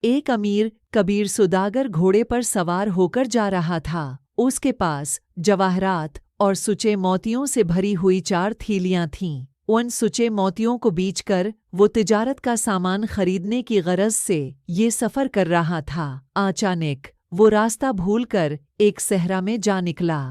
ایک امیر کبیر سوداگر گھوڑے پر سوار ہوکر جا رہا تھا۔ اس کے پاس جواہرات اور سچے موتیوں سے بھری ہوئی 4 تھیلیاں تھیں۔ ان سچے موتیوں کو بیچ کر وہ تجارت کا سامان خریدنے کی غرض سے یہ سفر کر رہا تھا۔ اچانک وہ راستہ بھول کر ایک صحرا میں جا نکلا۔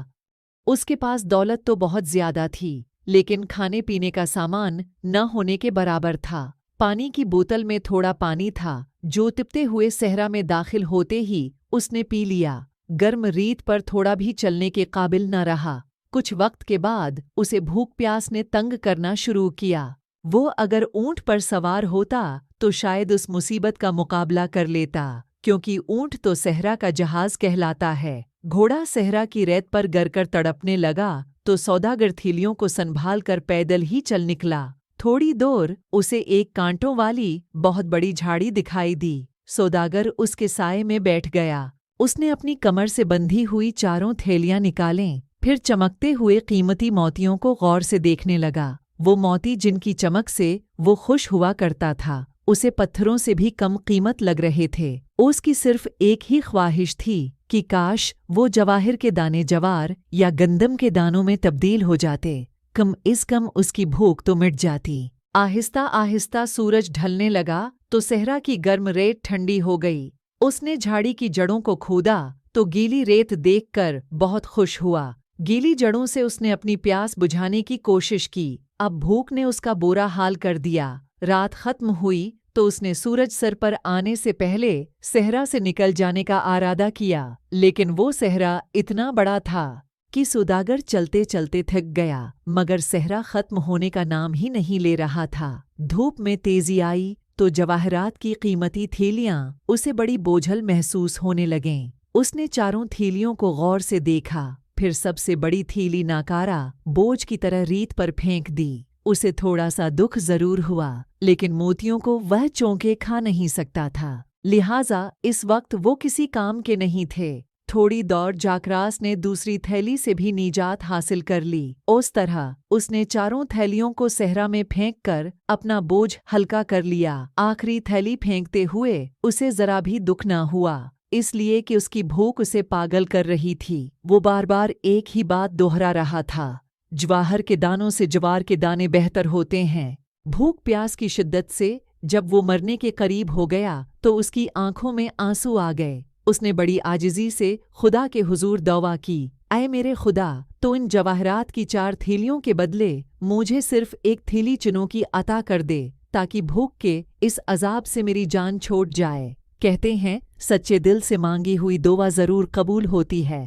اس کے پاس دولت تو بہت زیادہ تھی، لیکن کھانے پینے کا سامان نہ ہونے کے برابر تھا۔ پانی کی بوتل میں تھوڑا پانی تھا جو تپتے ہوئے صحرا میں داخل ہوتے ہی اس نے پی لیا۔ گرم ریت پر تھوڑا بھی چلنے کے قابل نہ رہا۔ کچھ وقت کے بعد اسے بھوک پیاس نے تنگ کرنا شروع کیا۔ وہ اگر اونٹ پر سوار ہوتا تو شاید اس مصیبت کا مقابلہ کر لیتا، کیونکہ اونٹ تو صحرا کا جہاز کہلاتا ہے۔ گھوڑا صحرا کی ریت پر گر کر تڑپنے لگا تو سوداگر تھیلیوں کو سنبھال کر پیدل ہی چل نکلا۔ تھوڑی دور اسے ایک کانٹوں والی بہت بڑی جھاڑی دکھائی دی۔ سوداگر اس کے سائے میں بیٹھ گیا۔ اس نے اپنی کمر سے بندھی ہوئی 4 تھیلیاں نکالیں، پھر چمکتے ہوئے قیمتی موتیوں کو غور سے دیکھنے لگا۔ وہ موتی جن کی چمک سے وہ خوش ہوا کرتا تھا اسے پتھروں سے بھی کم قیمت لگ رہے تھے۔ اس کی صرف ایک ہی خواہش تھی کہ کاش وہ جواہر کے دانے جوار یا گندم کے دانوں میں تبدیل ہو جاتے، کم از کم اس کی بھوک تو مٹ جاتی۔ آہستہ آہستہ سورج ڈھلنے لگا تو صحرا کی گرم ریت ٹھنڈی ہو گئی۔ اس نے جھاڑی کی جڑوں کو کھودا تو گیلی ریت دیکھ کر بہت خوش ہوا۔ گیلی جڑوں سے اس نے اپنی پیاس بجھانے کی کوشش کی۔ اب بھوک نے اس کا برا حال کر دیا۔ رات ختم ہوئی تو اس نے سورج سر پر آنے سے پہلے صحرا سے نکل جانے کا ارادہ کیا، لیکن وہ صحرا اتنا بڑا تھا کہ سوداگر چلتے چلتے تھک گیا، مگر صحرا ختم ہونے کا نام ہی نہیں لے رہا تھا۔ دھوپ میں تیزی آئی تو جواہرات کی قیمتی تھیلیاں اسے بڑی بوجھل محسوس ہونے لگیں۔ اس نے 4 تھیلیوں کو غور سے دیکھا، پھر سب سے بڑی تھیلی ناکارہ بوجھ کی طرح ریت پر پھینک دی۔ اسے تھوڑا سا دکھ ضرور ہوا، لیکن موتیوں کو وہ چونکے کھا نہیں سکتا تھا، لہٰذا اس وقت وہ کسی کام کے نہیں تھے۔ تھوڑی دور جاکراس نے دوسری تھیلی سے بھی نجات حاصل کر لی۔ اس طرح اس نے 4 تھیلیوں کو صحرا میں پھینک کر اپنا بوجھ ہلکا کر لیا۔ آخری تھیلی پھینکتے ہوئے اسے ذرا بھی دکھ نہ ہوا، اس لیے کہ اس کی بھوک اسے پاگل کر رہی تھی۔ وہ بار بار ایک ہی بات دہرا رہا تھا، جواہر کے دانوں سے جوار کے دانے بہتر ہوتے ہیں۔ بھوک پیاس کی شدت سے جب وہ مرنے کے قریب ہو گیا تو اس کی آنکھوں میں آنسو آ گئے۔ اس نے بڑی عاجزی سے خدا کے حضور دعا کی، اے میرے خدا، تو ان جواہرات کی 4 تھیلیوں کے بدلے مجھے صرف 1 تھیلی چنوں کی عطا کر دے، تاکہ بھوک کے اس عذاب سے میری جان چھوٹ جائے۔ کہتے ہیں سچے دل سے مانگی ہوئی دعا ضرور قبول ہوتی ہے۔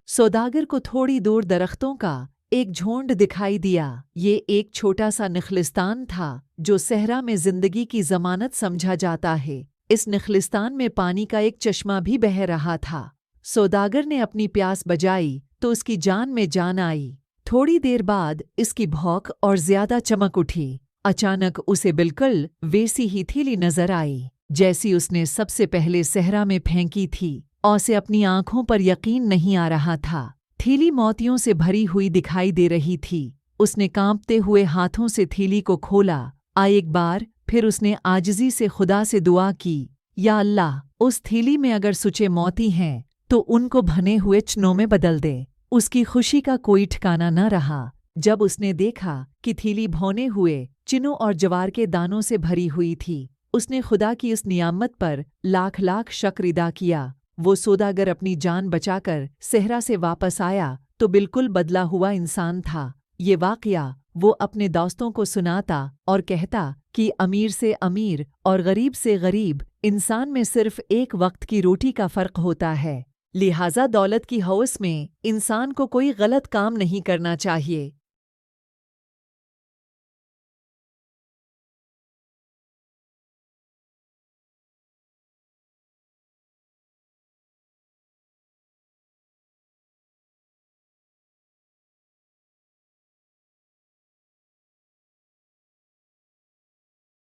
سوداگر کو تھوڑی دور درختوں کا ایک جھونڈ دکھائی دیا۔ یہ ایک چھوٹا سا نخلستان تھا جو صحرا میں زندگی کی ضمانت سمجھا جاتا ہے۔ اس نخلستان میں پانی کا ایک چشمہ بھی بہہ رہا تھا۔ سوداگر نے اپنی پیاس بجائی تو اس کی جان میں جان آئی۔ تھوڑی دیر بعد اس کی بھوک اور زیادہ چمک اٹھی۔ اچانک اسے بالکل ویسی ہی تھیلی نظر آئی جیسی اس نے سب سے پہلے صحرا میں پھینکی تھی۔ اسے اپنی آنکھوں پر یقین نہیں آ رہا تھا۔ تھیلی موتیوں سے بھری ہوئی دکھائی دے رہی تھی۔ اس نے کانپتے ہوئے ہاتھوں سے تھیلی کو کھولا۔ ایک بار پھر اس نے عاجزی سے خدا سے دعا کی، یا اللہ، اس تھیلی میں اگر سچے موتی ہیں تو ان کو بھنے ہوئے چنوں میں بدل دے۔ اس کی خوشی کا کوئی ٹھکانہ نہ رہا جب اس نے دیکھا کہ تھیلی بھونے ہوئے چنوں اور جوار کے دانوں سے بھری ہوئی تھی۔ اس نے خدا کی اس نعمت پر لاکھ لاکھ شکر ادا کیا۔ وہ سوداگر اپنی جان بچا کر صحرا سے واپس آیا تو بالکل بدلا ہوا انسان تھا۔ یہ واقعہ وہ اپنے دوستوں کو سناتا اور کہتا کہ امیر سے امیر اور غریب سے غریب انسان میں صرف ایک وقت کی روٹی کا فرق ہوتا ہے، لہٰذا دولت کی ہوس میں انسان کو کوئی غلط کام نہیں کرنا چاہیے۔